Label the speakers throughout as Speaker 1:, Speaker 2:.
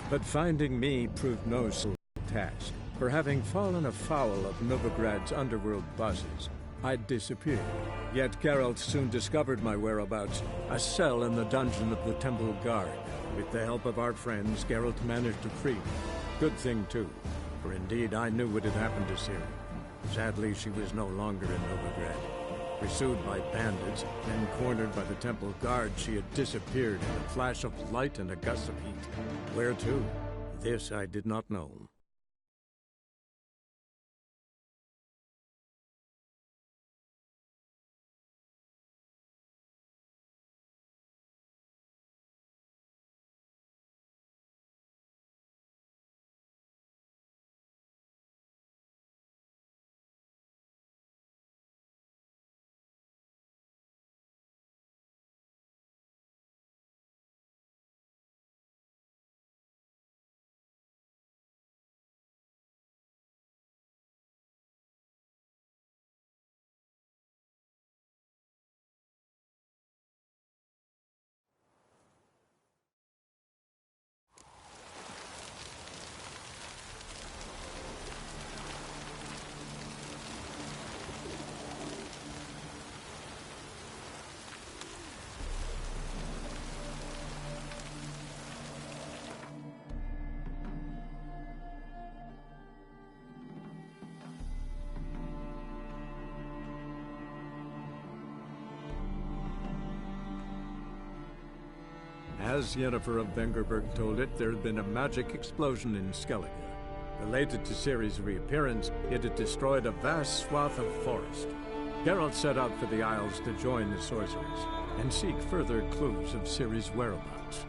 Speaker 1: But finding me proved no simple task. For having fallen afoul of Novigrad's underworld bosses, I'd disappeared. Yet Geralt soon discovered my whereabouts, a cell in the dungeon of the Temple Guard. With the help of our friends, Geralt managed to free me. Good thing, too, for indeed I knew what had happened to Ciri. Sadly, she was no longer in Novigrad. Pursued by bandits, then cornered by the Temple Guard, she had disappeared in a flash of light and a gust of heat. Where to? This I did not know. As Yennefer of Vengerberg told it, there had been a magic explosion in Skellige. Related to Ciri's reappearance, it had destroyed a vast swath of forest. Geralt set out for the Isles to join the sorcerers and seek further clues of Ciri's whereabouts.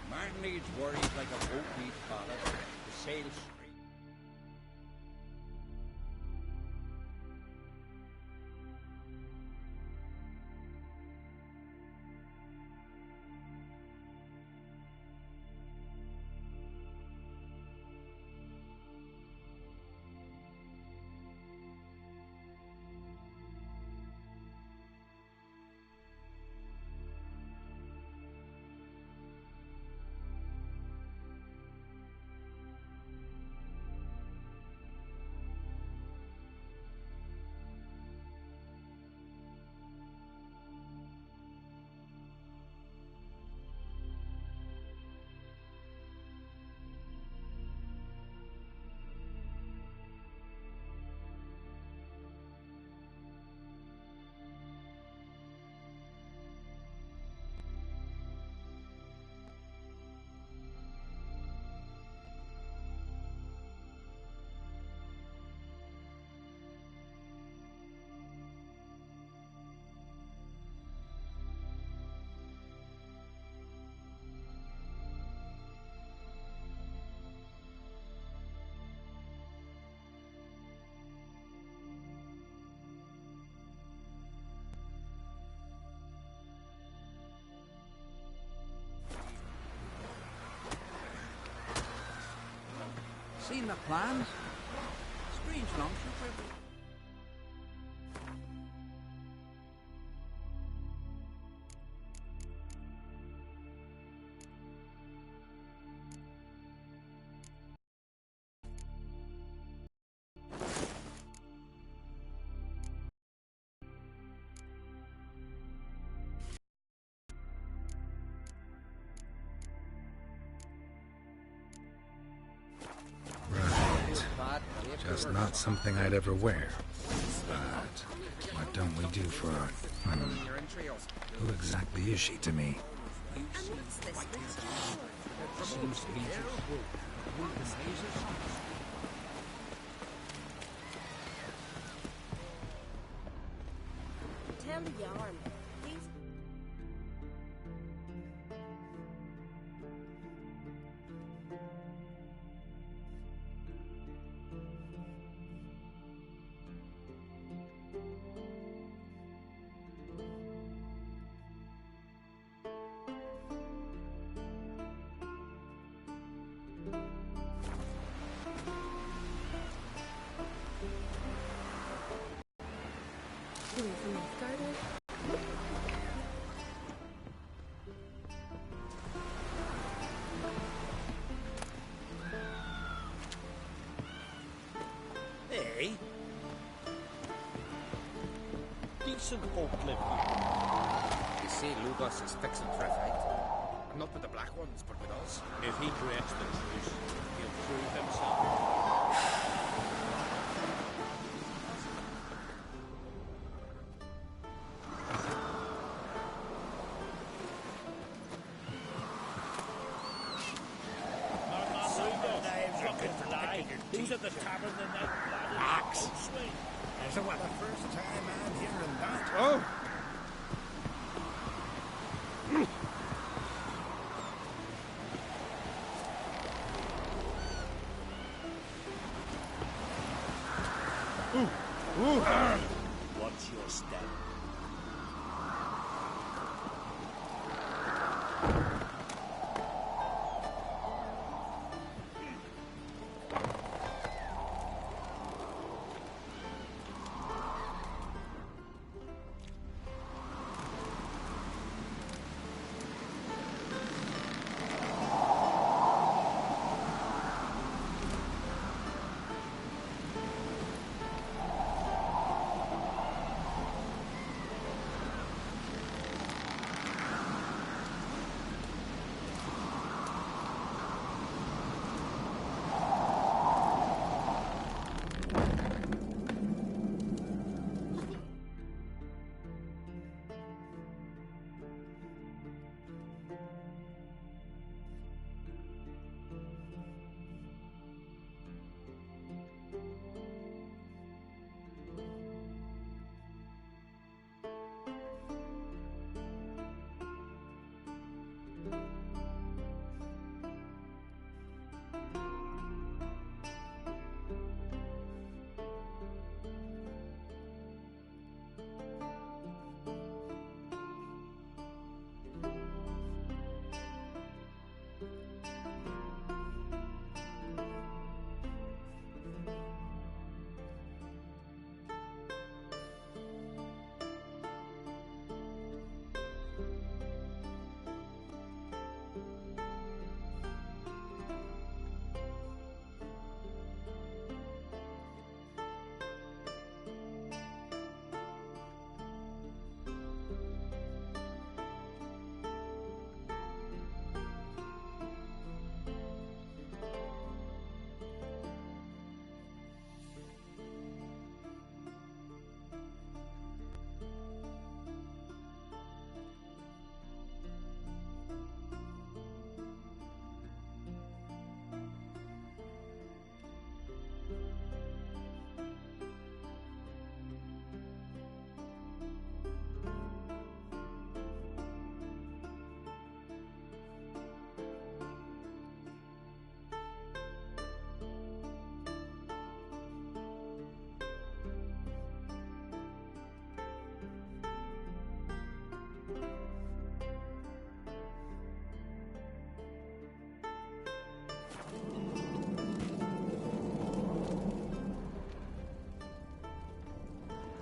Speaker 2: Martin needs worries like a boat needs ballast to sail straight.
Speaker 3: Seen the plans? Strange nonsense, really.
Speaker 4: Just not something I'd ever wear. But what don't we do for her? Who exactly is she to me?
Speaker 3: And what's this?
Speaker 2: Seems to be
Speaker 3: Tell the yarn, please. Doing from my garden.
Speaker 2: Hey. Decent folk live here.
Speaker 5: You see, Lugos is fixing for a fight. Not with the black ones, but with us.
Speaker 2: If he directs the truce, he'll prove himself. Who's at the tavern the night
Speaker 5: Axe.
Speaker 4: So what, the first time I'm hearing that?
Speaker 5: Oh!
Speaker 2: What's your step?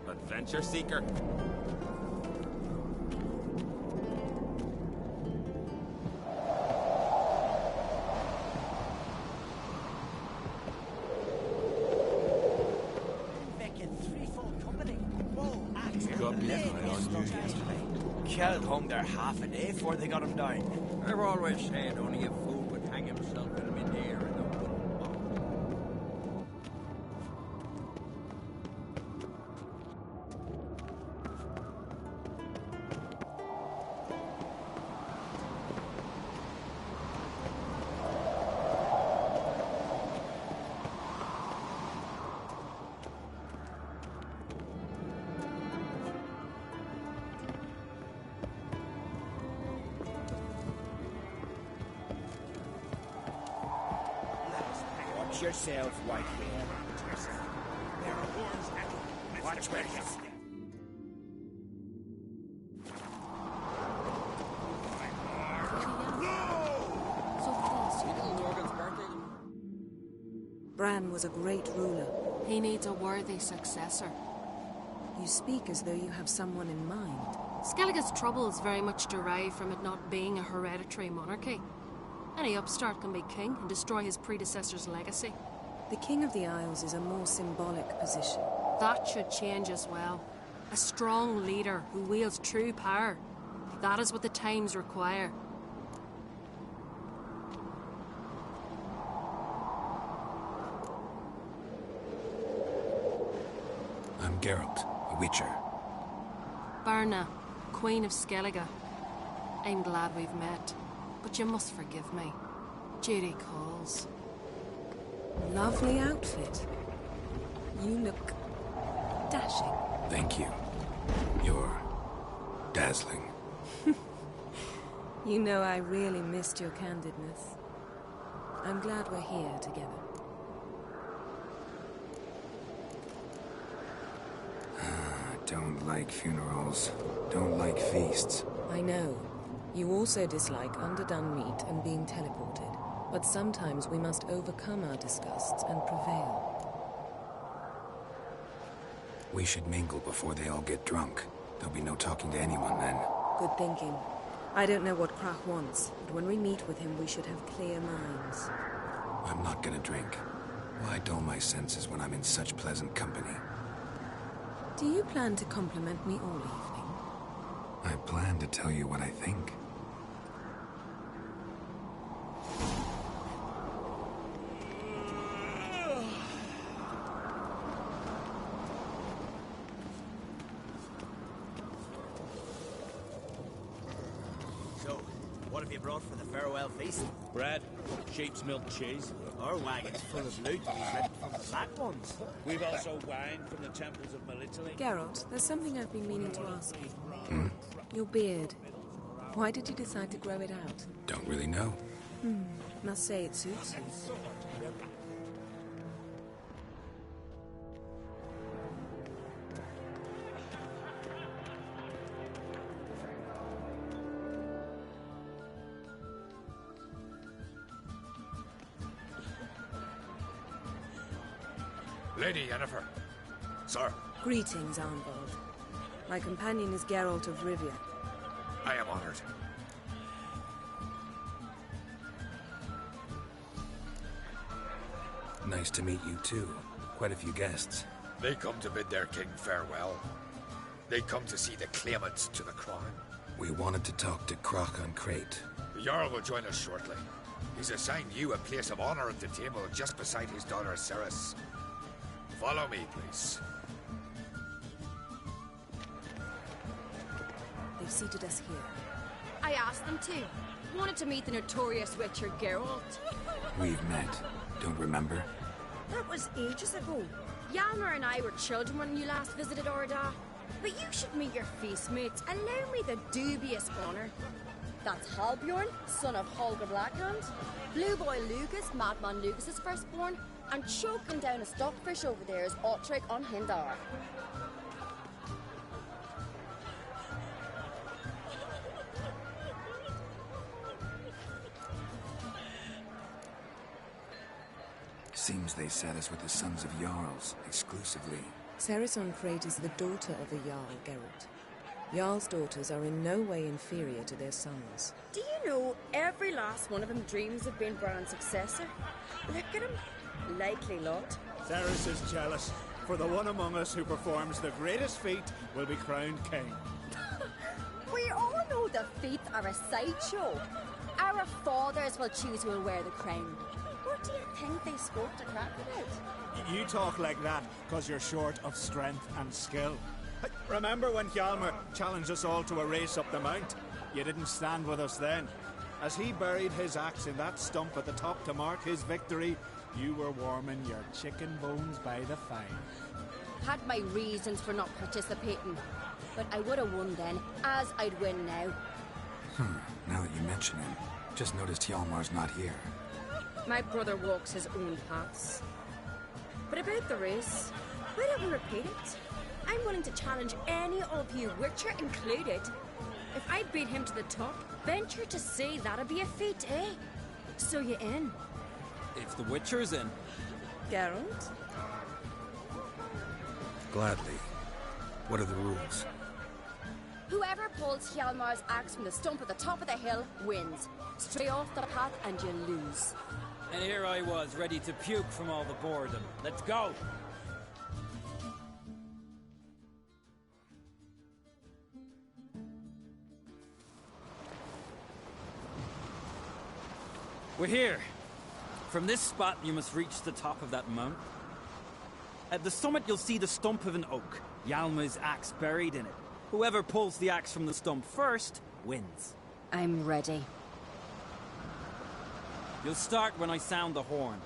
Speaker 5: Adventure seeker.
Speaker 6: Killed hung there half a day before they got him down.
Speaker 7: I've always said only a fool would hang himself in mid-air in a wooden box.
Speaker 6: Watch yourself, white man.
Speaker 4: There are wars at
Speaker 6: Watch where you step.
Speaker 3: So please,
Speaker 2: Little Morgan's birthday.
Speaker 8: Bran was a great ruler.
Speaker 3: he needs a worthy successor.
Speaker 8: You speak as though you have someone in mind.
Speaker 3: Skellige's troubles very much derive from it not being a hereditary monarchy. Any upstart can be king and destroy his predecessor's legacy.
Speaker 8: The King of the Isles is a more symbolic position.
Speaker 3: That should change as well. A strong leader who wields true power. That is what the times require.
Speaker 9: I'm Geralt, a Witcher.
Speaker 3: Berna, Queen of Skellige. I'm glad we've met, but you must forgive me. Duty calls.
Speaker 8: Lovely outfit. You look dashing.
Speaker 9: Thank you. You're dazzling.
Speaker 8: You know, I really missed your candidness. I'm glad we're here together.
Speaker 9: Don't like funerals. Don't like feasts.
Speaker 8: I know. You also dislike underdone meat and being teleported. But sometimes we must overcome our disgusts and prevail.
Speaker 9: We should mingle before they all get drunk. There'll be no talking to anyone then.
Speaker 8: Good thinking. I don't know what Krach wants, but when we meet with him, we should have clear minds.
Speaker 9: I'm not gonna drink. Why dull my senses when I'm in such pleasant company?
Speaker 8: Do you plan to compliment me all evening?
Speaker 9: I plan to tell you what I think.
Speaker 6: So, what have you brought for the farewell feast?
Speaker 2: Bread, sheep's milk cheese.
Speaker 6: Our wagon's full of loot we've ripped from the black ones.
Speaker 2: We've also wine from the temples of Melitele.
Speaker 8: Geralt, there's something I've been meaning to ask you. Your beard. Why did you decide to grow it out?
Speaker 9: Don't really know.
Speaker 8: Must say it suits you.
Speaker 5: Lady Yennefer. Sir,
Speaker 8: Greetings, Arnvald. My companion is Geralt of Rivia.
Speaker 5: I am honored.
Speaker 9: Nice to meet you too. Quite a few guests.
Speaker 5: They come to bid their king farewell. They come to see the claimants to the crown.
Speaker 9: We wanted to talk to Krach on Crate.
Speaker 5: The Jarl will join us shortly. He's assigned you a place of honor at the table just beside his daughter Ceres. Follow me, please.
Speaker 8: They've seated us here.
Speaker 10: I asked them to. Wanted to meet the notorious Witcher Geralt.
Speaker 9: We've met. Don't remember?
Speaker 10: That was ages ago. Yalmer and I were children when you last visited Orda. But you should meet your feast mates. Allow me the dubious honor. That's Halbjorn, son of Holger Blackhand. Blue Boy Lucas, Madman Lucas's firstborn. And choking down a stockfish over there is Otrek on Hindar.
Speaker 9: Seems they set us with the sons of Jarls, exclusively.
Speaker 8: Ceres on Crate is the daughter of a Jarl, Geralt. Jarl's daughters are in no way inferior to their sons.
Speaker 10: Do you know every last one of them dreams of being Bran's successor? Look at him. Likely lot.
Speaker 4: Ceres is jealous, for the one among us who performs the greatest feat will be crowned king.
Speaker 10: We all know the feet are a sideshow. Our fathers will choose who will wear the crown. What do you think they spoke to Crack about?
Speaker 4: You talk like that because you're short of strength and skill. Remember when Hjalmar challenged us all to a race up the mount? You didn't stand with us then. As he buried his axe in that stump at the top to mark his victory, you were warming your chicken bones by the fire.
Speaker 10: Had my reasons for not participating, but I would have won then, as I'd win now.
Speaker 9: Now that you mention him, just noticed Hjalmar's not here.
Speaker 10: My brother walks his own paths. But about the race, why don't we repeat it? I'm willing to challenge any of you, Witcher included. If I beat him to the top, venture to say that'd be a feat, eh? So you in?
Speaker 2: If the Witcher's in.
Speaker 8: Geralt?
Speaker 9: Gladly. What are the rules?
Speaker 10: Whoever pulls Hjalmar's axe from the stump at the top of the hill wins. Stray off the path and you lose.
Speaker 2: And here I was, ready to puke from all the boredom. Let's go! We're here. From this spot, you must reach the top of that mountain. At the summit, you'll see the stump of an oak. Hjalmar's axe buried in it. Whoever pulls the axe from the stump first, wins.
Speaker 10: I'm ready.
Speaker 2: You'll start when I sound the horn.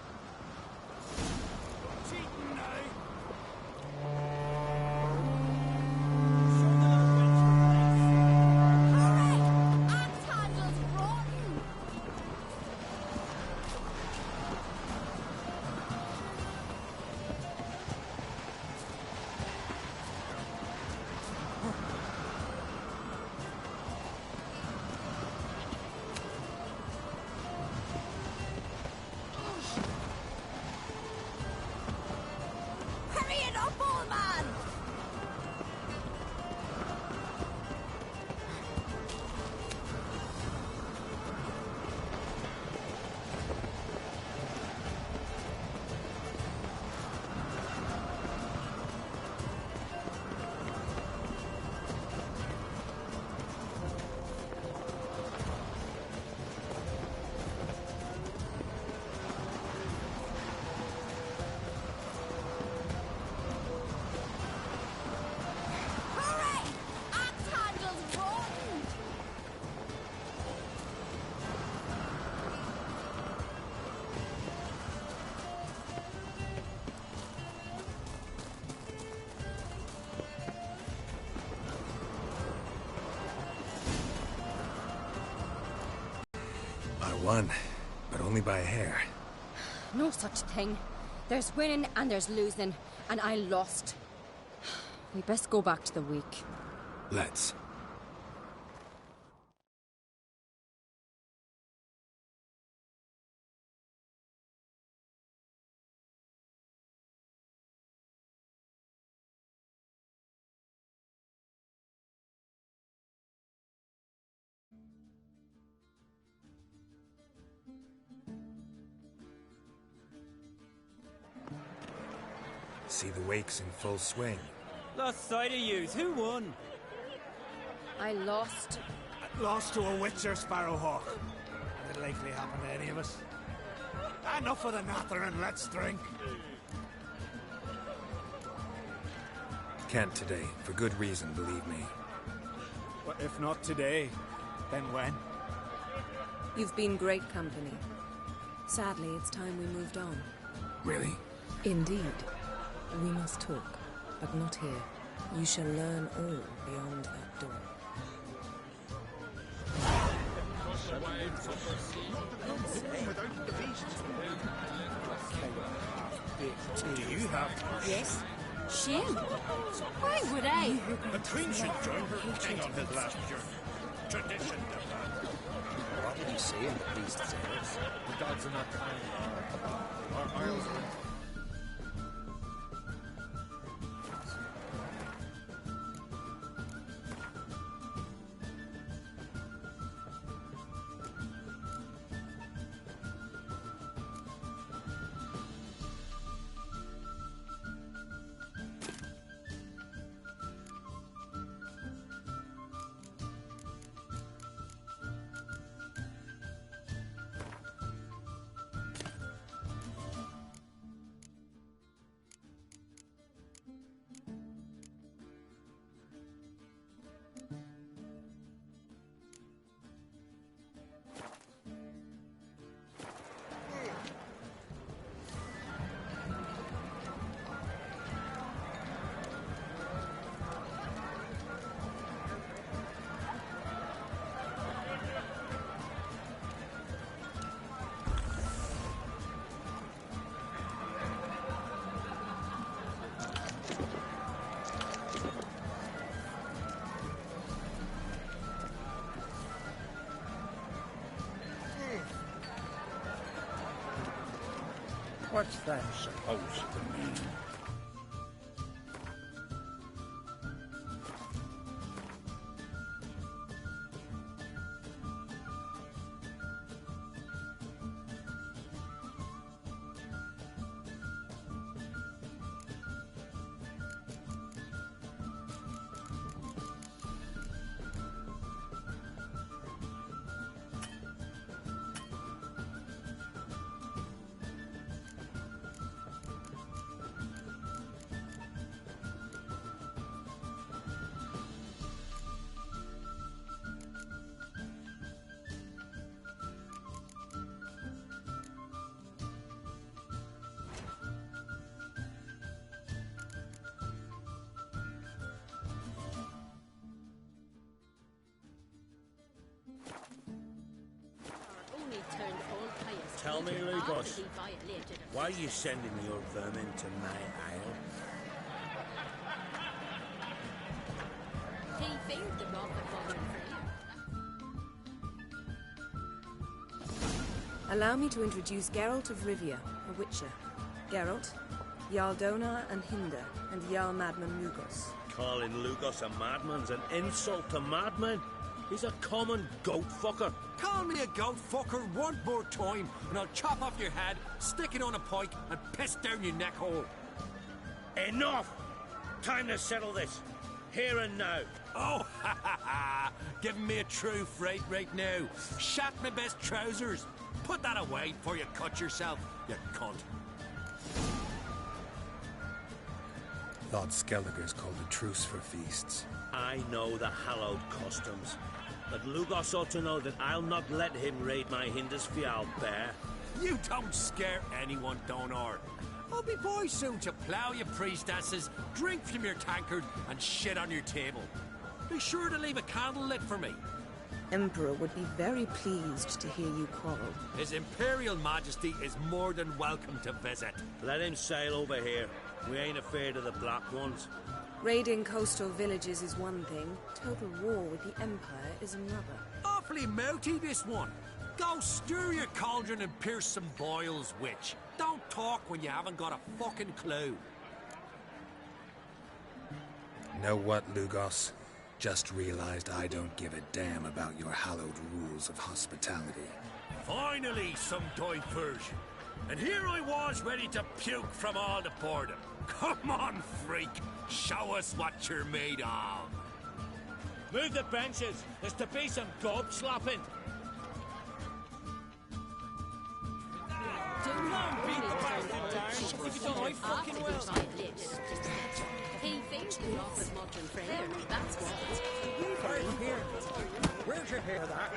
Speaker 9: Won, but only by a hair.
Speaker 10: No such thing. There's winning and there's losing, and I lost. We best go back to the week.
Speaker 9: Let's. See the wakes in full swing.
Speaker 2: Lost sight of yous. Who won?
Speaker 10: I lost.
Speaker 4: Lost to a Witcher Sparrowhawk. It'll likely happen to any of us. Enough of the natter and let's drink.
Speaker 9: Can't today, for good reason, believe me.
Speaker 4: Well, if not today, then when?
Speaker 8: You've been great company. Sadly, it's time we moved on.
Speaker 9: Really?
Speaker 8: Indeed. We must talk, but not here. You shall learn all beyond that door.
Speaker 4: Do you have...
Speaker 10: Yes? Shame? Why would I?
Speaker 4: The Queen should join her king on his last journey. Tradition demands.
Speaker 5: What did he say in the priest's ears? The gods are not kind. Our miles are...
Speaker 7: What's that supposed to mean?
Speaker 6: Tell me, Lugos, why are you sending your vermin to my isle?
Speaker 10: He feared the rock of
Speaker 8: Allow me to introduce Geralt of Rivia, a witcher. Geralt, Jarl Donar and Hinder, and Jarl Madman Lugos.
Speaker 6: Calling Lugos a madman's an insult to madmen. He's a common goat fucker.
Speaker 7: Call me a goat fucker one more time, and I'll chop off your head, stick it on a pike, and piss down your neck hole.
Speaker 6: Enough! Time to settle this. Here and now.
Speaker 7: Oh, ha ha ha! Giving me a true fright right now. Shat my best trousers. Put that away before you cut yourself, you cunt.
Speaker 9: Thought Skelliger's called a truce for feasts.
Speaker 6: I know the hallowed customs, but Lugos ought to know that I'll not let him raid my Hindisfial bear.
Speaker 7: You don't scare anyone, Donar. I'll be boys soon to plough your priestesses, drink from your tankard, and shit on your table. Be sure to leave a candle lit for me.
Speaker 8: Emperor would be very pleased to hear you quarrel.
Speaker 7: His Imperial Majesty is more than welcome to visit.
Speaker 6: Let him sail over here. We ain't afraid of the Black Ones.
Speaker 8: Raiding coastal villages is one thing. Total war with the Empire is another.
Speaker 7: Awfully mouthy, this one. Go stir your cauldron and pierce some boils, witch. Don't talk when you haven't got a fucking clue.
Speaker 9: Know what, Lugos? Just realized I don't give a damn about your hallowed rules of hospitality.
Speaker 7: Finally, some diversion. And here I was ready to puke from all the boredom. Come on, freak. Show us what you're made of.
Speaker 6: Move the benches. There's to be some gob slapping.
Speaker 10: Beat the bastard down. If you don't, I fucking will. He thinks the rock of modern prayer. That's what.
Speaker 7: Where'd you hear that?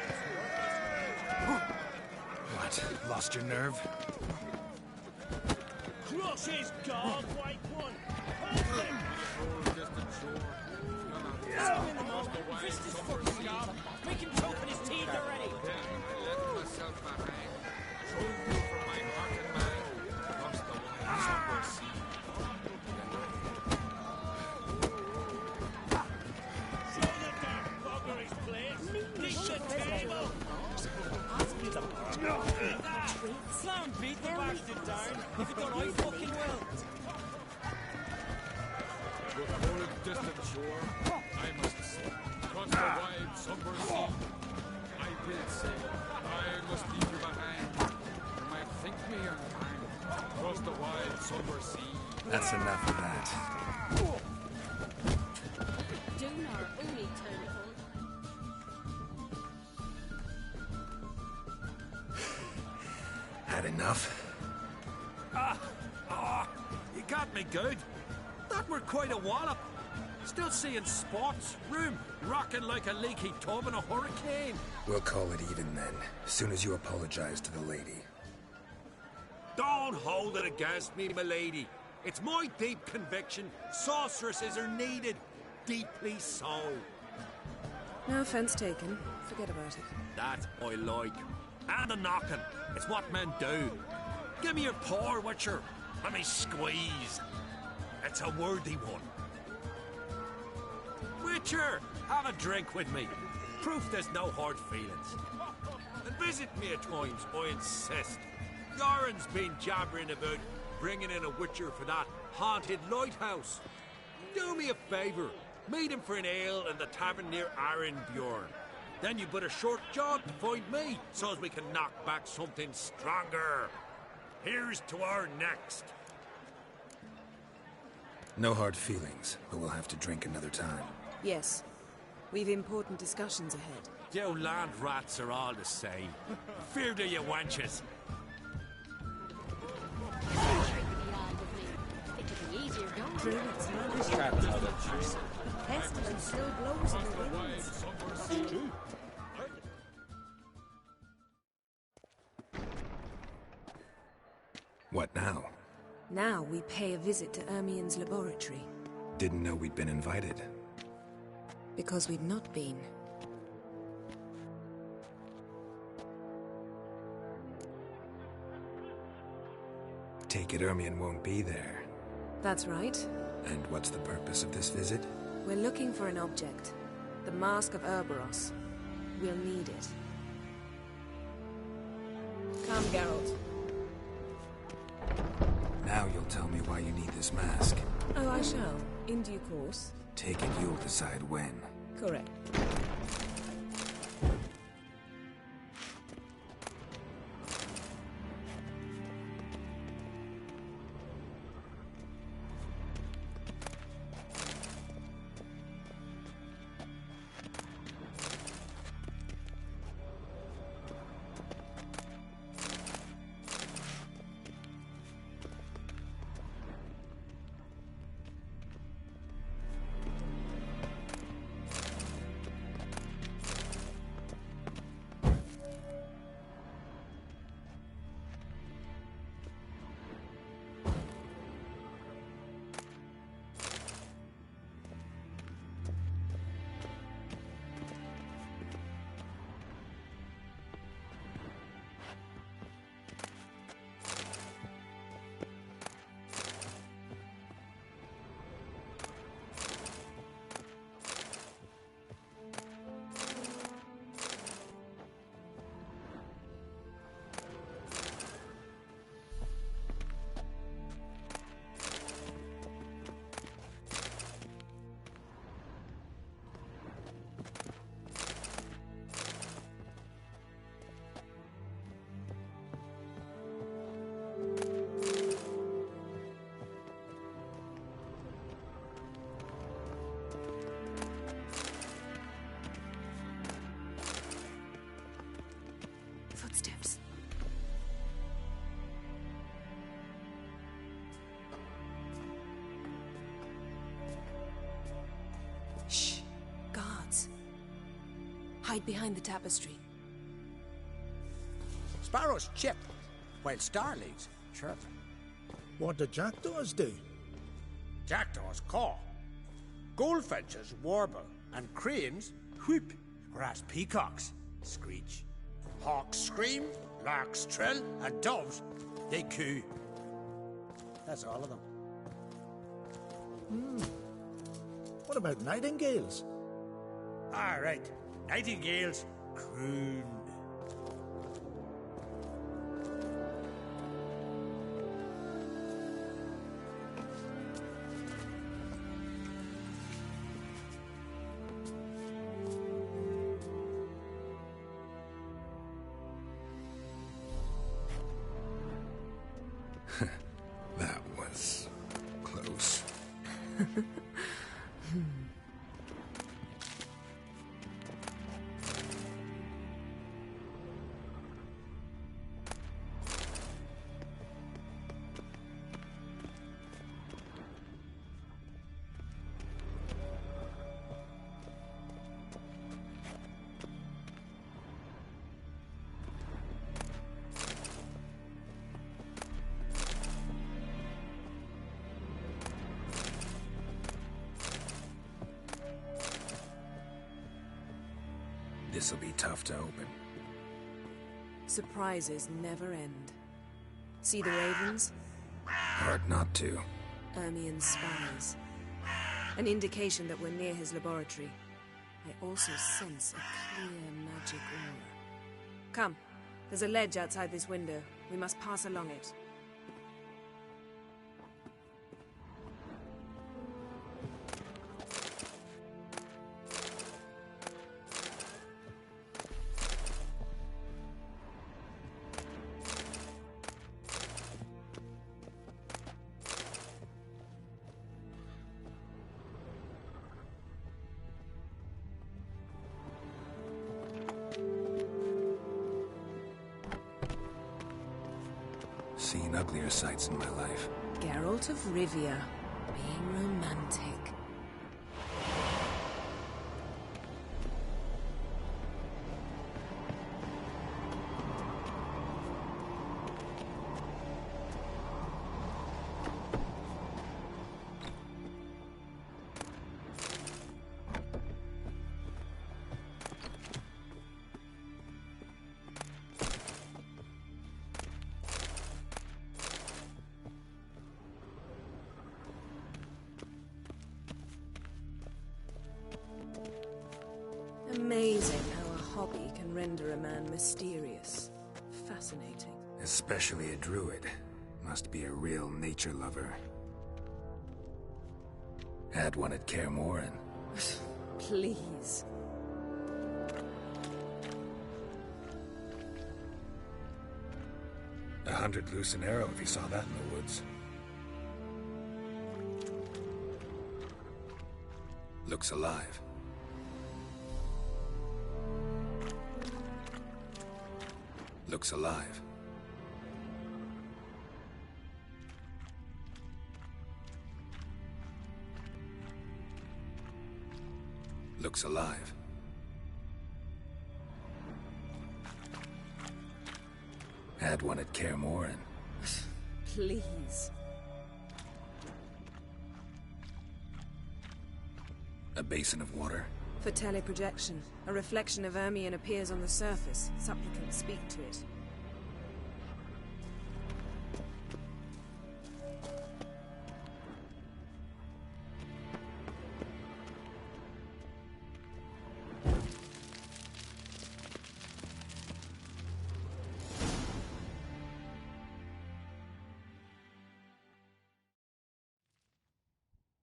Speaker 9: What? Lost your nerve?
Speaker 6: Cross his guard, white one. Fist his fucking gob. Make him choke in his teeth already. Slam beat the bastard down. If you don't, I fucking will.
Speaker 11: To the whole distant shore, I must sail. Across the wide sunburned sea, I will sail. I must leave you behind. You might think me unkind. Across the wide sunburned sea.
Speaker 9: That's enough of that.
Speaker 10: Donar only turned on.
Speaker 9: Had enough?
Speaker 7: You got me good. That were quite a wallop. Still seeing spots, room, rocking like a leaky tub in a hurricane.
Speaker 9: We'll call it even then, as soon as you apologize to the lady.
Speaker 7: Don't hold it against me, milady. It's my deep conviction sorceresses are needed. Deeply so.
Speaker 8: No offense taken. Forget about it.
Speaker 7: That I like. And the knocking. It's what men do. Give me your paw, Witcher. Let me squeeze. It's a worthy one. Witcher, have a drink with me. Proof there's no hard feelings. And visit me at times, I insist. Goran's been jabbering about bringing in a witcher for that haunted lighthouse. Do me a favour. Meet him for an ale in the tavern near Arenbjorn. Then you've but a short job to find me, so as we can knock back something stronger. Here's to our next.
Speaker 9: No hard feelings, but we'll have to drink another time.
Speaker 8: Yes. We've important discussions ahead.
Speaker 7: You land rats are all the same. Fear to you wenches.
Speaker 8: Druids, the pestilence still blows in the winds.
Speaker 9: What now?
Speaker 8: Now we pay a visit to Ermien's laboratory.
Speaker 9: Didn't know we'd been invited.
Speaker 8: Because we've not been.
Speaker 9: Take it Ermien won't be there.
Speaker 8: That's right.
Speaker 9: And what's the purpose of this visit?
Speaker 8: We're looking for an object. The Mask of Ouroboros. We'll need it. Come, Geralt.
Speaker 9: Now you'll tell me why you need this mask.
Speaker 8: Oh, I shall. In due course.
Speaker 9: Take it you'll decide when.
Speaker 8: Correct. Footsteps. Shh. Guards. Hide behind the tapestry.
Speaker 12: Sparrows chip, while starlings chirp.
Speaker 13: What do jackdaws do?
Speaker 12: Jackdaws caw. Goldfinches warble, and cranes whoop, whereas peacocks screech. Hawks scream, larks trill, and doves, they coo. That's all of them.
Speaker 13: What about nightingales?
Speaker 12: Ah, right. Nightingales croon.
Speaker 9: That was close. This'll be tough to open.
Speaker 8: Surprises never end. See the ravens?
Speaker 9: Hard not to.
Speaker 8: Ermien's spies. An indication that we're near his laboratory. I also sense a clear magic aura. Come, there's a ledge outside this window. We must pass along it.
Speaker 9: Seen uglier sights in my life.
Speaker 8: Geralt of Rivia, being romantic. Amazing how a hobby can render a man mysterious. Fascinating.
Speaker 9: Especially a druid. Must be a real nature lover. Had one at Kaer Morhen.
Speaker 8: Please.
Speaker 9: $100 loose an arrow if you saw that in the woods. Looks alive. Looks alive. Looks alive. Had one at Kaer Morhen.
Speaker 8: Please.
Speaker 9: A basin of water.
Speaker 8: For teleprojection, a reflection of Ermion appears on the surface. Supplicants speak to it.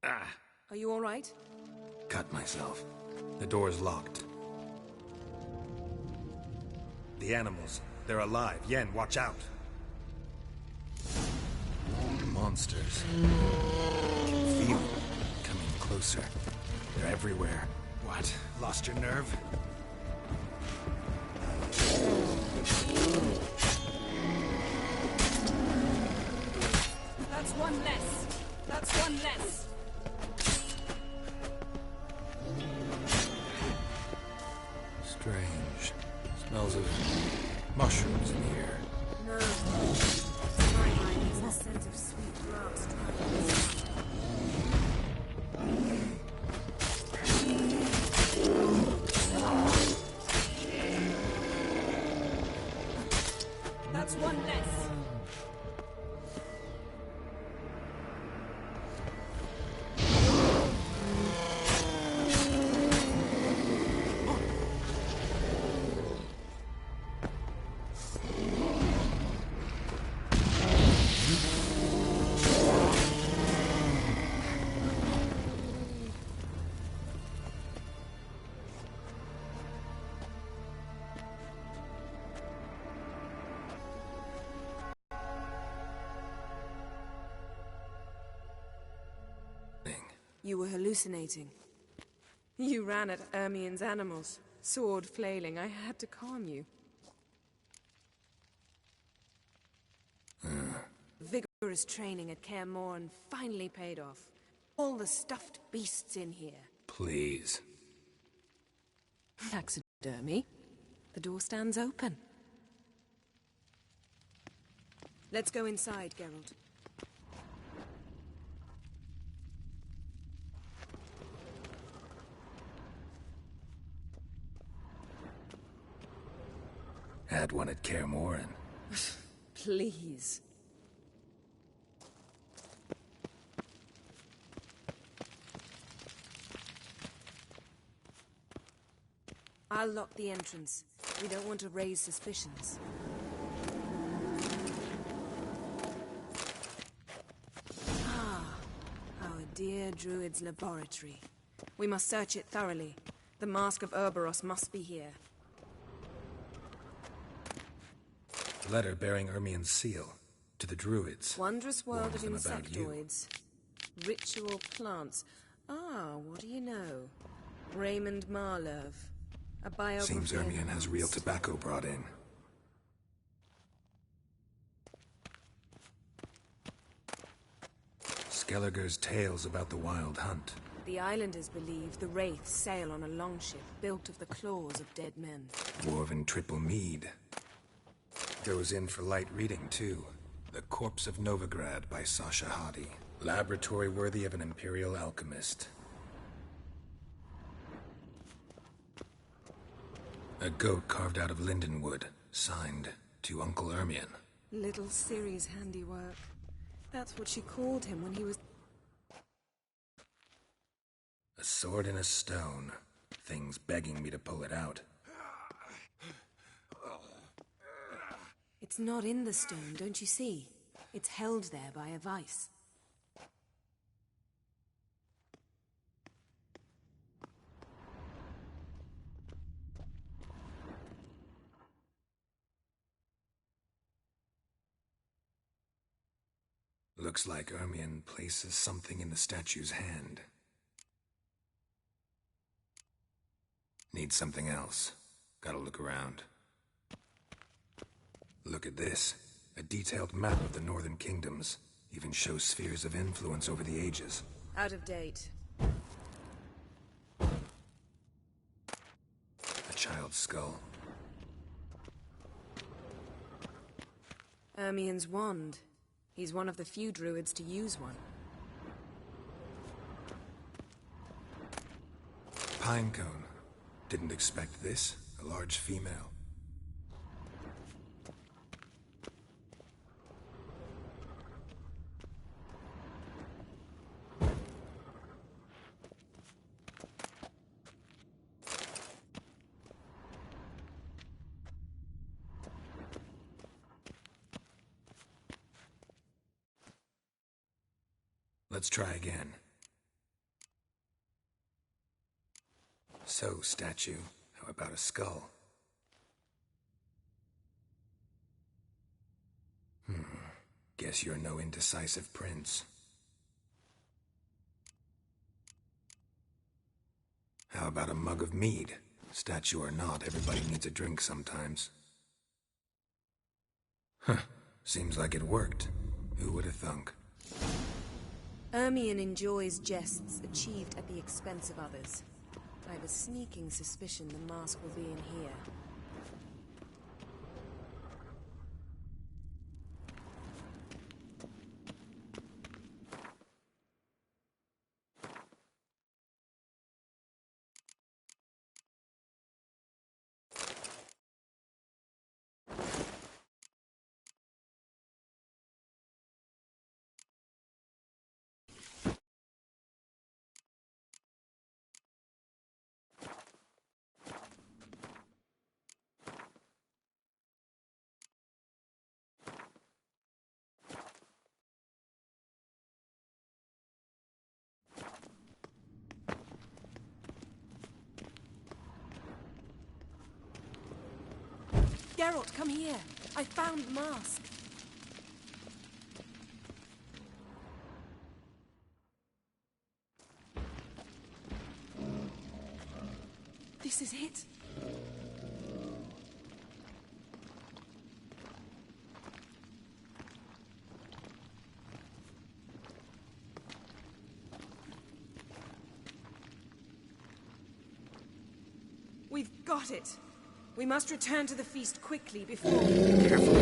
Speaker 9: Ah!
Speaker 8: Are you all right?
Speaker 9: Cut myself. The door's locked. The animals. They're alive. Yen, watch out. Monsters. I can feel them coming closer. They're everywhere. What? Lost your nerve?
Speaker 8: That's one less. That's one less.
Speaker 9: Strange. Smells of mushrooms in the air.
Speaker 8: No. My mind is a scent of sweet grass. That's one less. You were hallucinating. You ran at Ermion's animals, sword flailing. I had to calm you. Vigorous training at Kaer Morhen finally paid off. All the stuffed beasts in here.
Speaker 9: Please.
Speaker 8: Taxidermy. The door stands open. Let's go inside, Geralt.
Speaker 9: Had one at Kaer Morhen.
Speaker 8: Please. I'll lock the entrance. We don't want to raise suspicions. dear druid's laboratory. We must search it thoroughly. The Mask of Ouroboros must be here.
Speaker 9: Letter bearing Ermien's seal. To the druids.
Speaker 8: Wondrous world of
Speaker 9: Warns them about you.
Speaker 8: insectoids. Ritual plants. Ah, what do you know? Raymond Marlove. A biography.
Speaker 9: Seems Ermien has real tobacco brought in. Squareh00r's tales about the wild hunt.
Speaker 8: The islanders believe the wraiths sail on a longship built of the claws of dead men.
Speaker 9: Dwarven triple mead. Goes in for light reading, too. The Corpse of Novigrad by Sasha Hadi. Laboratory worthy of an imperial alchemist. A goat carved out of lindenwood, signed to Uncle Ermien.
Speaker 8: Little Ciri's handiwork. That's what she called him when he was...
Speaker 9: A sword in a stone. Thing's begging me to pull it out.
Speaker 8: It's not in the stone, don't you see? It's held there by a vice.
Speaker 9: Looks like Ermien places something in the statue's hand. Need something else. Gotta look around. Look at this. A detailed map of the Northern Kingdoms. Even shows spheres of influence over the ages.
Speaker 8: Out of date.
Speaker 9: A child's skull.
Speaker 8: Ermien's wand. He's one of the few druids to use one.
Speaker 9: Pinecone. Didn't expect this. A large female. Let's try again. So, statue, how about a skull? Guess you're no indecisive prince. How about a mug of mead? Statue or not, everybody needs a drink sometimes. Huh, seems like it worked. Who would have thunk?
Speaker 8: Ermien enjoys jests achieved at the expense of others. I have a sneaking suspicion the mask will be in here. Geralt, come here. I found the mask. This is it. We've got it. We must return to the feast quickly before...
Speaker 9: Careful.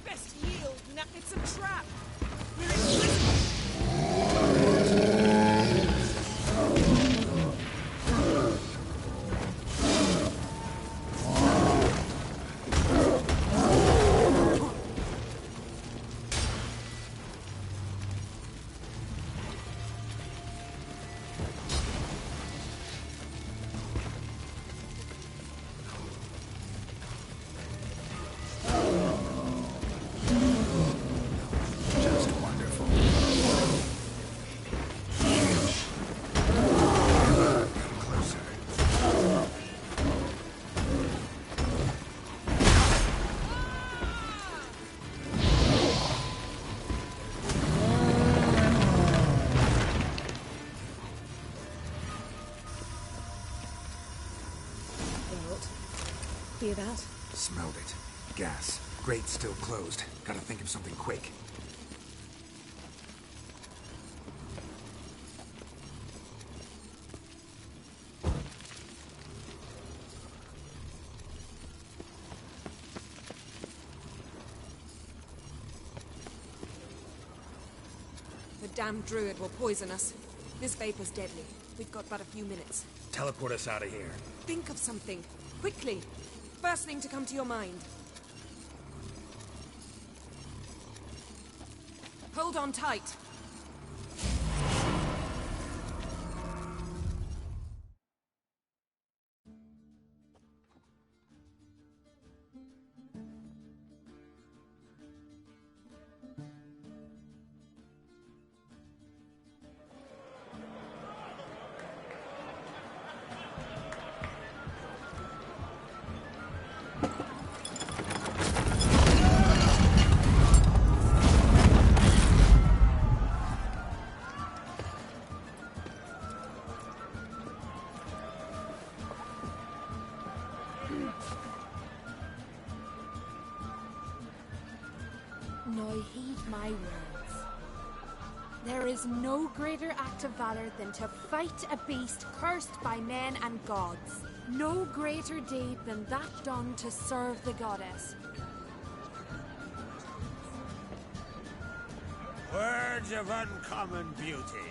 Speaker 8: Best yield, it's a trap. Hear that?
Speaker 9: Smelled it. Gas. Grate still closed. Gotta think of something quick.
Speaker 8: The damn druid will poison us. This vapor's deadly. We've got but a few minutes.
Speaker 9: Teleport us out of here.
Speaker 8: Think of something. Quickly. First thing to come to your mind. Hold on tight.
Speaker 10: Now heed my words. There is no greater act of valor than to fight a beast cursed by men and gods. No greater deed than that done to serve the goddess.
Speaker 6: Words of uncommon beauty.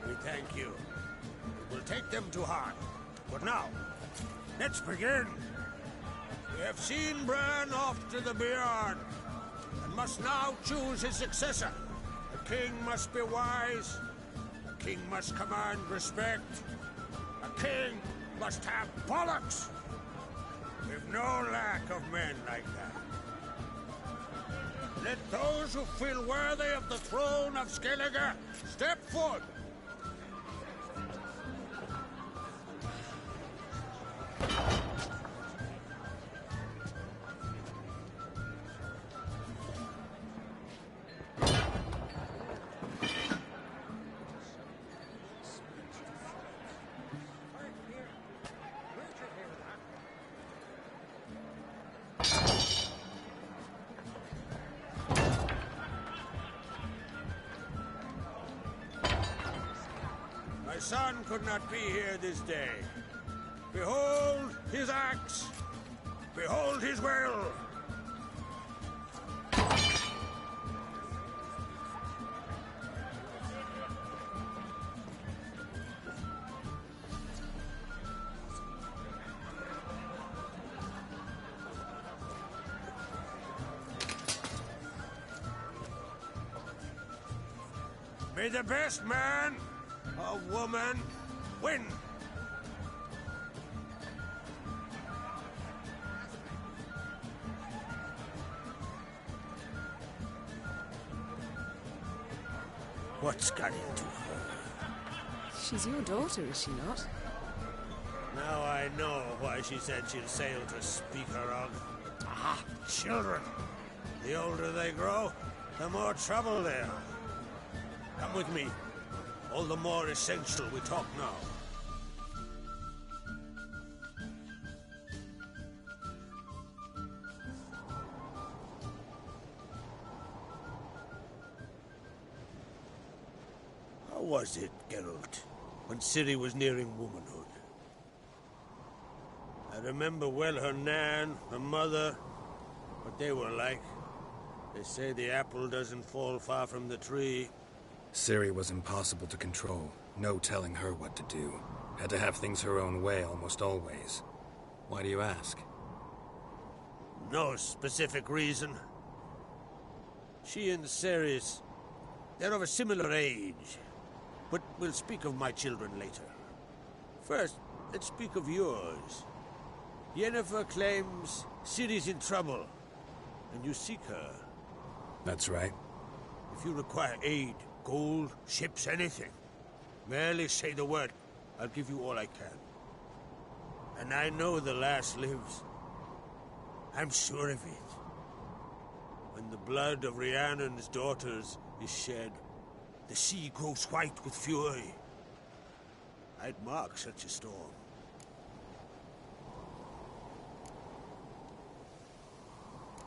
Speaker 6: We thank you. We'll take them to heart. But now, let's begin. We have seen Bran off to the Beyond, and must now choose his successor. A king must be wise. A king must command respect. A king must have bollocks. We've no lack of men like that. Let those who feel worthy of the throne of Skellige step forward. My son could not be here this day. Behold his axe. Behold his will. May the best man or woman win. What's got into her?
Speaker 8: She's your daughter, is she not?
Speaker 6: Now I know why she said she'll sail to speak her of. Ah, children. The older they grow, the more trouble they are. Come with me. All the more essential we talk now. How was it, Geralt, when Ciri was nearing womanhood? I remember well her nan, her mother, what they were like. They say the apple doesn't fall far from the tree.
Speaker 9: Ciri was impossible to control. No telling her what to do. Had to have things her own way almost always. Why do you ask?
Speaker 6: No specific reason. She and Ceres, they're of a similar age. But we'll speak of my children later. First, let's speak of yours. Yennefer claims Ciri's in trouble, and you seek her.
Speaker 9: That's right.
Speaker 6: If you require aid, gold, ships, anything, merely say the word. I'll give you all I can. And I know the lass lives. I'm sure of it. When the blood of Rhiannon's daughters is shed, the sea grows white with fury. I'd mark such a storm.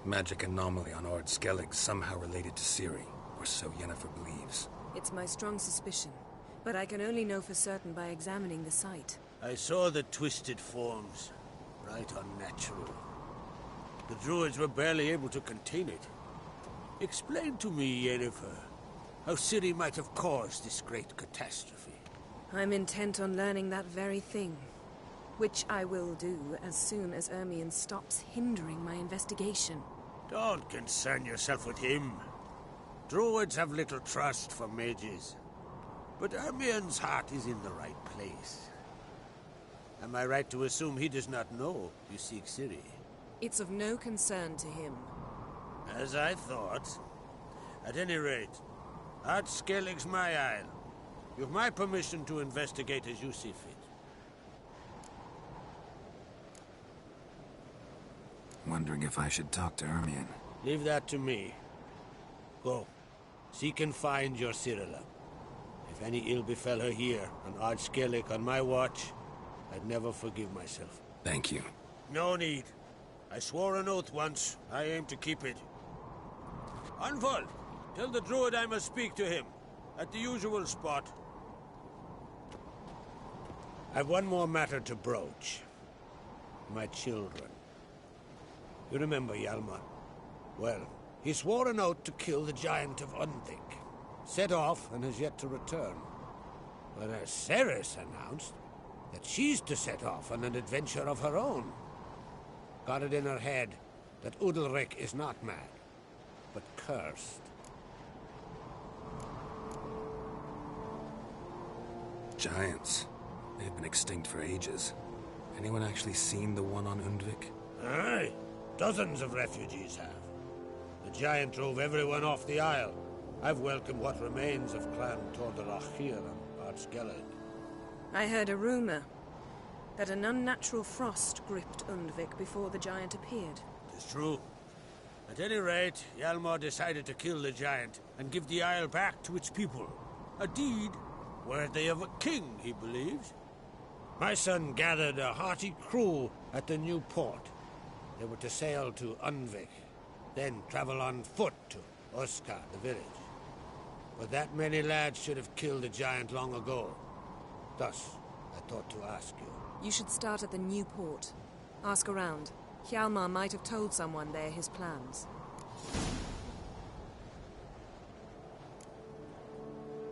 Speaker 9: Magic anomaly on Ard Skellig somehow related to Ciri, or so Yennefer believes.
Speaker 8: It's my strong suspicion, but I can only know for certain by examining the site.
Speaker 6: I saw the twisted forms. Right unnatural. The druids were barely able to contain it. Explain to me, Yennefer, how Ciri might have caused this great catastrophe.
Speaker 8: I'm intent on learning that very thing, which I will do as soon as Ermion stops hindering my investigation.
Speaker 6: Don't concern yourself with him. Druids have little trust for mages. But Ermion's heart is in the right place. Am I right to assume he does not know you seek Ciri?
Speaker 8: It's of no concern to him.
Speaker 6: As I thought. At any rate, Ard Skellig's my isle. You've my permission to investigate as you see fit.
Speaker 9: Wondering if I should talk to Ermion.
Speaker 6: Leave that to me. Go. Seek and find your Cirilla. If any ill befell her here, on Ard Skellig on my watch, I'd never forgive myself.
Speaker 9: Thank you.
Speaker 6: No need. I swore an oath once. I aim to keep it. Anvald, tell the druid I must speak to him. At the usual spot. I've one more matter to broach. My children. You remember Hjalmar? Well, he swore an oath to kill the giant of Undvik. Set off and has yet to return. Whereas Ceres announced that she's to set off on an adventure of her own. Got it in her head that Udalric is not mad, but cursed.
Speaker 9: Giants. They've been extinct for ages. Anyone actually seen the one on Undvik?
Speaker 6: Aye. Dozens of refugees have. The giant drove everyone off the isle. I've welcomed what remains of Clan Tordorach here on Ard Skellig.
Speaker 8: I heard a rumor that an unnatural frost gripped Undvik before the giant appeared.
Speaker 6: It's true. At any rate, Hjalmar decided to kill the giant and give the isle back to its people. A deed worthy of a king, he believes. My son gathered a hearty crew at the new port. They were to sail to Undvik, then travel on foot to Oskar, the village. But that many lads should have killed the giant long ago. Thus, I thought to ask you.
Speaker 8: You should start at the new port. Ask around. Hjalmar might have told someone there his plans.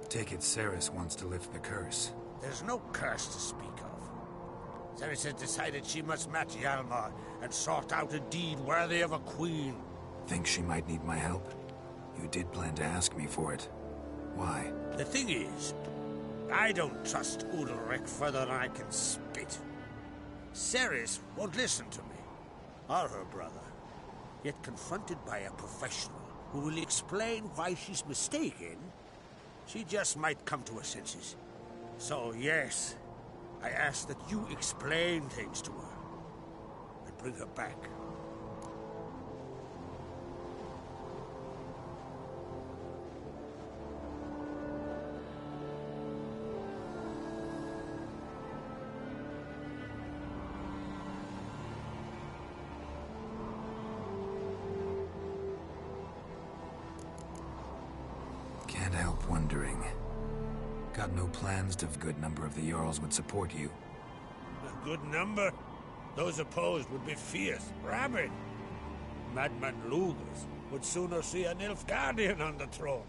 Speaker 9: Take it Ceres wants to lift the curse.
Speaker 6: There's no curse to speak of. Ceres has decided she must match Hjalmar and sort out a deed worthy of a queen.
Speaker 9: Think she might need my help? You did plan to ask me for it. Why?
Speaker 6: The thing is, I don't trust Udalric further than I can spit. Ceres won't listen to me, or her brother. Yet confronted by a professional who will explain why she's mistaken, she just might come to her senses. So yes, I ask that you explain things to her and bring her back.
Speaker 9: Can't help wondering. Got no plans to... A good number of the Jarls would support you.
Speaker 6: A good number? Those opposed would be fierce, rabid. Madman Lugas would sooner see a Nilfgaardian on the throne.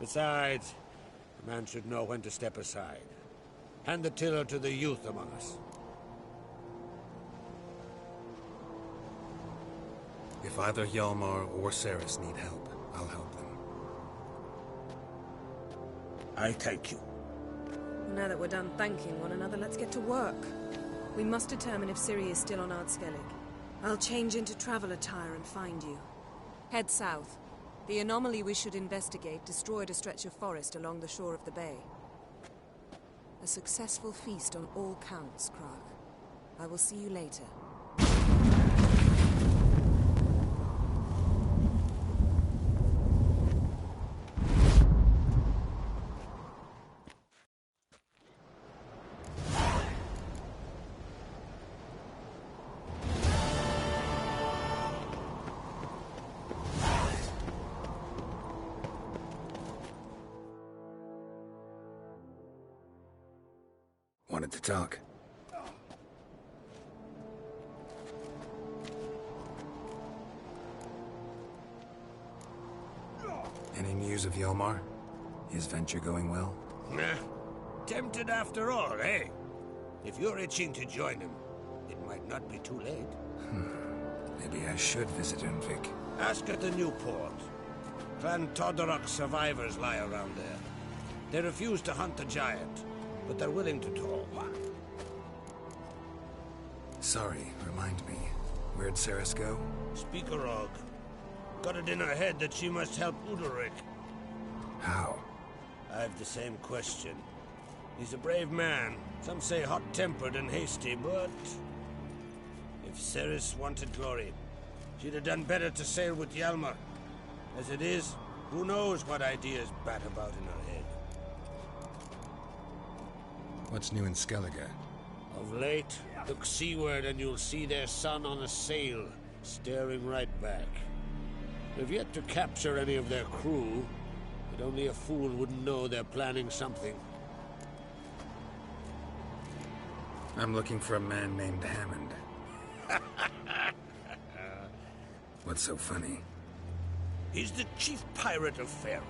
Speaker 6: Besides, a man should know when to step aside. Hand the tiller to the youth among us.
Speaker 9: If either Hjalmar or Ceres need help, I'll help them.
Speaker 6: I thank you.
Speaker 8: Now that we're done thanking one another, let's get to work. We must determine if Ciri is still on Ard Skellig. I'll change into travel attire and find you. Head south. The anomaly we should investigate destroyed a stretch of forest along the shore of the bay. A successful feast on all counts, Krag. I will see you later.
Speaker 9: Wanted to talk. Any news of Yolmar? His venture going well?
Speaker 6: Nah. Tempted after all, eh? If you're itching to join him, it might not be too late.
Speaker 9: Maybe I should visit Unvik.
Speaker 6: Ask at the new port. Clan Todorok survivors lie around there. They refuse to hunt the giant, but they're willing to talk.
Speaker 9: Sorry, remind me. Where'd Ceres go?
Speaker 6: Speakerog. Got it in her head that she must help Udalryk.
Speaker 9: How?
Speaker 6: I've the same question. He's a brave man. Some say hot-tempered and hasty, but... if Ceres wanted glory, she'd have done better to sail with Hjalmar. As it is, who knows what ideas bat about in her head.
Speaker 9: What's new in Skellige?
Speaker 6: Of late, look seaward and you'll see their sun on a sail, staring right back. They've yet to capture any of their crew, but only a fool wouldn't know they're planning something.
Speaker 9: I'm looking for a man named Hammond. What's so funny?
Speaker 6: He's the chief pirate of Faerû,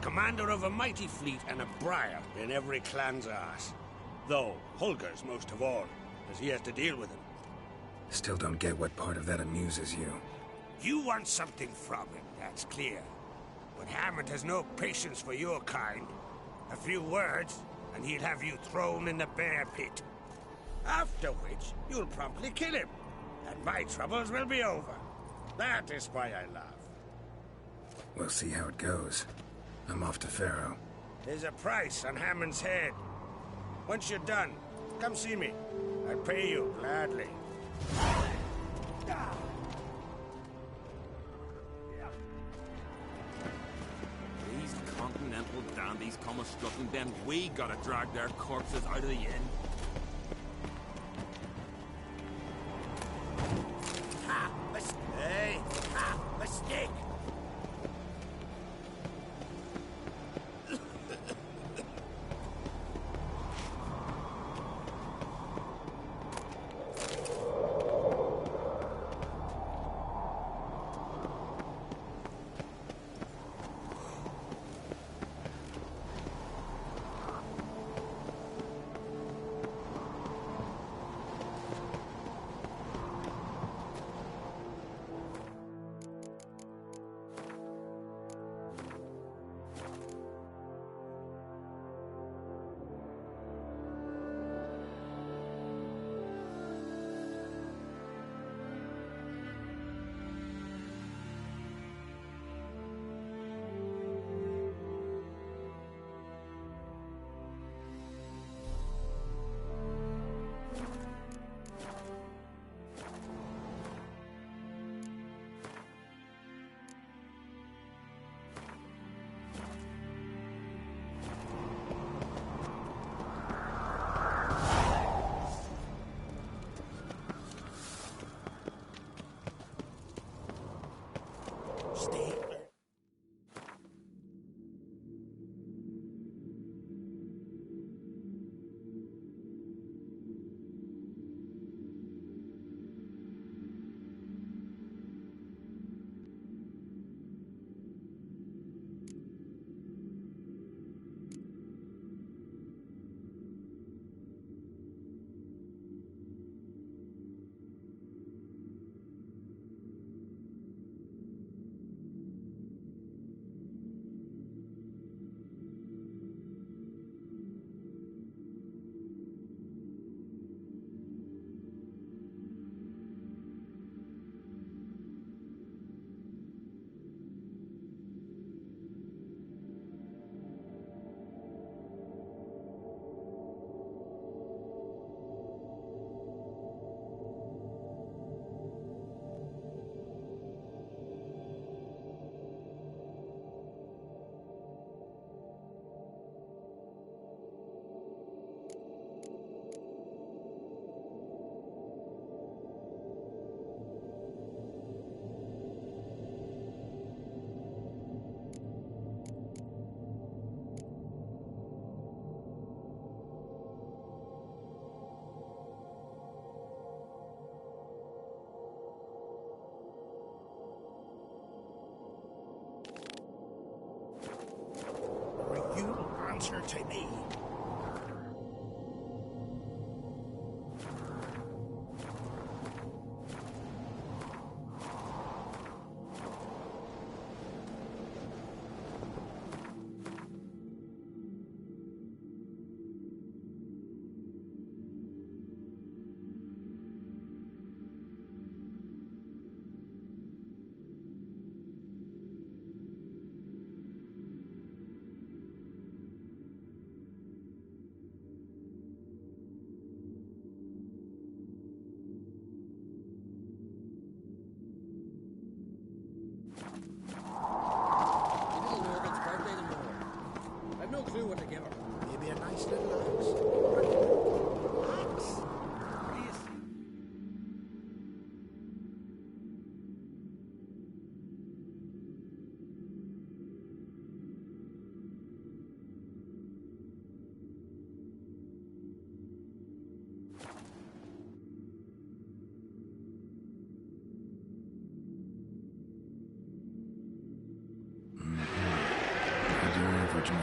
Speaker 6: commander of a mighty fleet and a briar in every clan's arse. Though Holger's most of all, as he has to deal with him.
Speaker 9: Still don't get what part of that amuses you.
Speaker 6: You want something from him, that's clear. But Hammond has no patience for your kind. A few words, and he'll have you thrown in the bear pit. After which, you'll promptly kill him, and my troubles will be over. That is why I laugh.
Speaker 9: We'll see how it goes. I'm off to Faerû.
Speaker 6: There's a price on Hammond's head. Once you're done, come see me. I'll pay you gladly.
Speaker 7: These continental dandies come a-strutting, then we gotta drag their corpses out of the inn.
Speaker 6: Ha! Hey! Ha! Mistake!
Speaker 13: answer to me.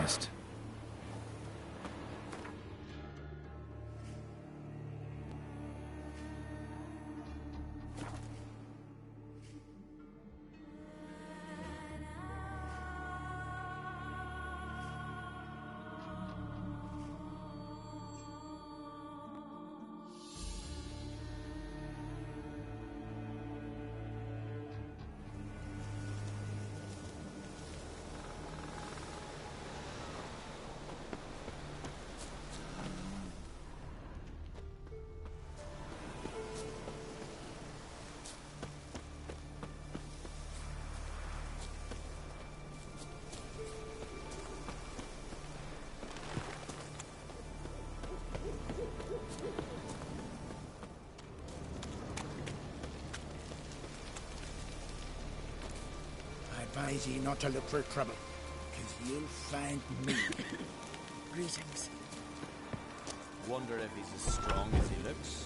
Speaker 9: Mist.
Speaker 13: Advise ye not to look for trouble, because you'll find me.
Speaker 14: Greetings. Wonder if he's as strong as he looks.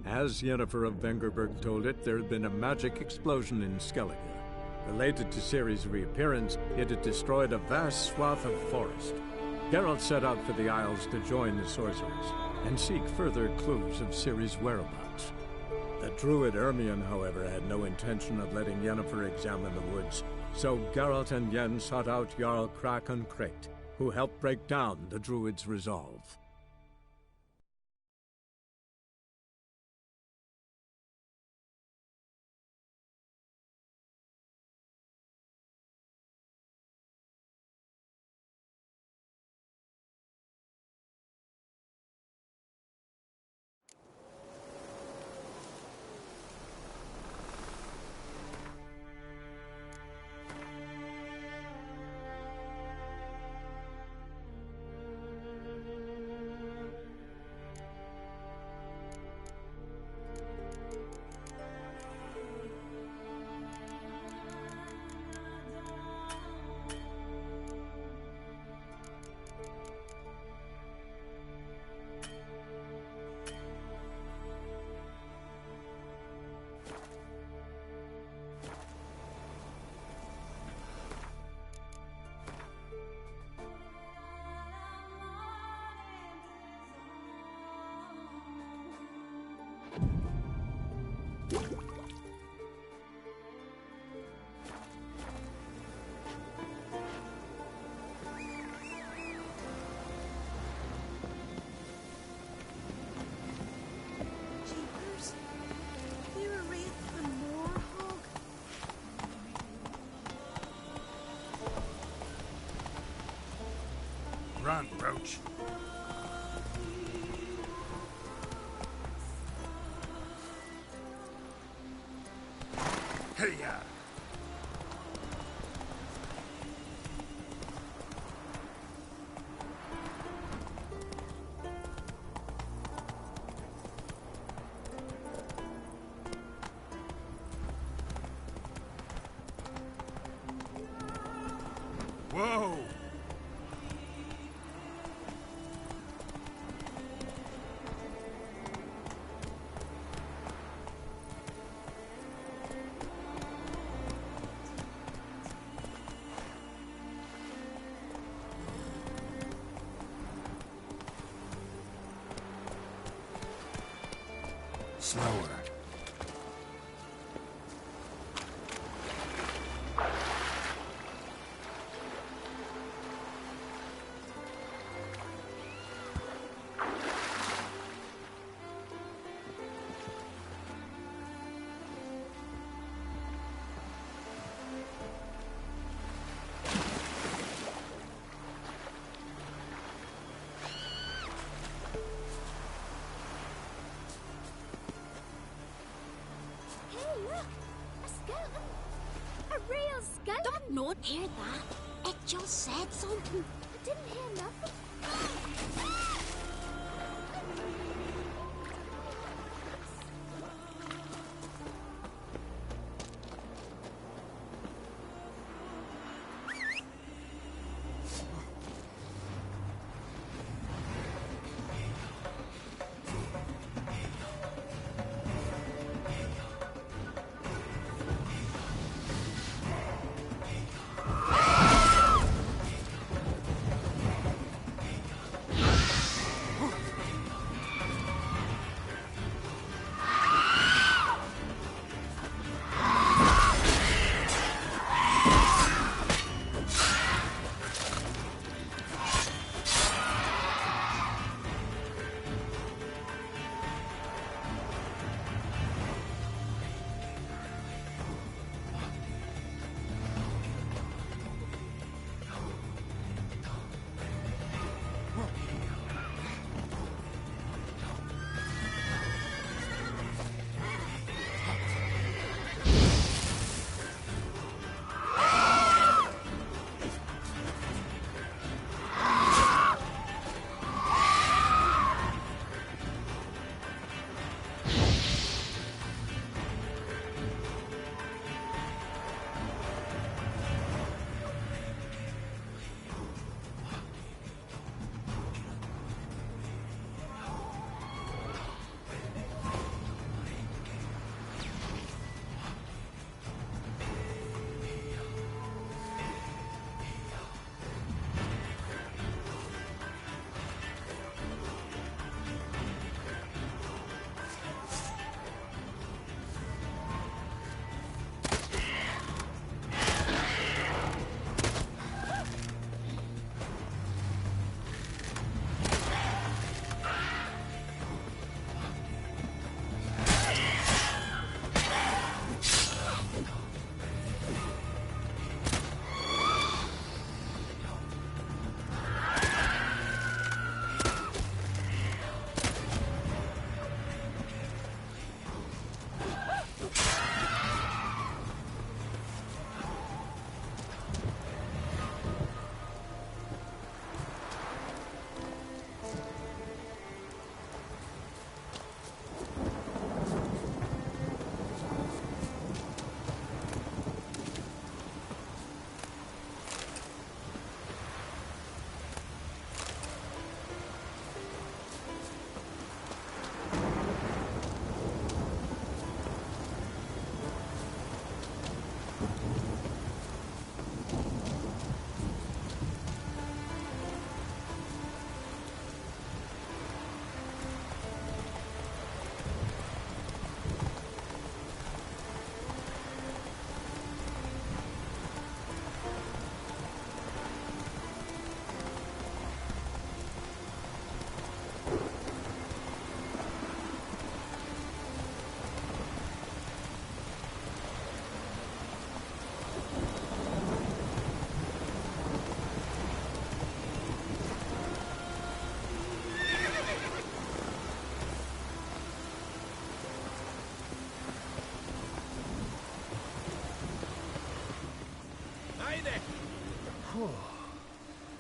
Speaker 1: As Yennefer of Vengerberg told it, there had been a magic explosion in Skellige. Related to Ciri's reappearance, it had destroyed a vast swath of forest. Geralt set out for the Isles to join the sorcerers, and seek further clues of Ciri's whereabouts. The druid Ermion, however, had no intention of letting Yennefer examine the woods, so Geralt and Yen sought out Jarl Krakon Krayt, who helped break down the druid's resolve.
Speaker 13: Run, Roach. Hey-ya! Whoa!
Speaker 9: Slower.
Speaker 10: Don't not hear that. It just said something. I didn't hear nothing.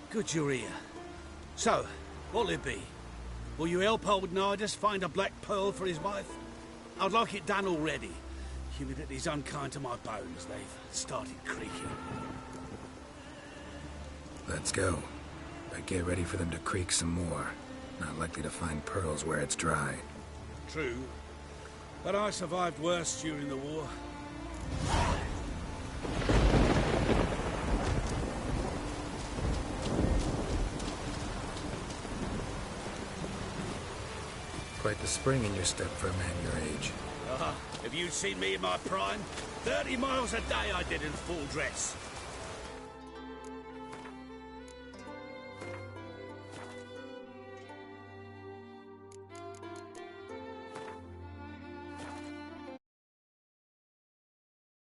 Speaker 15: Good you're here. So, what'll it be? Will you help old Nidus find a black pearl for his wife? I'd like it done already. Humidity's unkind to my bones. They've started creaking.
Speaker 9: Let's go. But get ready for them to creak some more. Not likely to find pearls where it's dry.
Speaker 15: True. But I survived worse during the war.
Speaker 9: Quite the spring in your step for a man your age.
Speaker 15: If you'd seen me in my prime, 30 miles a day I did in full dress.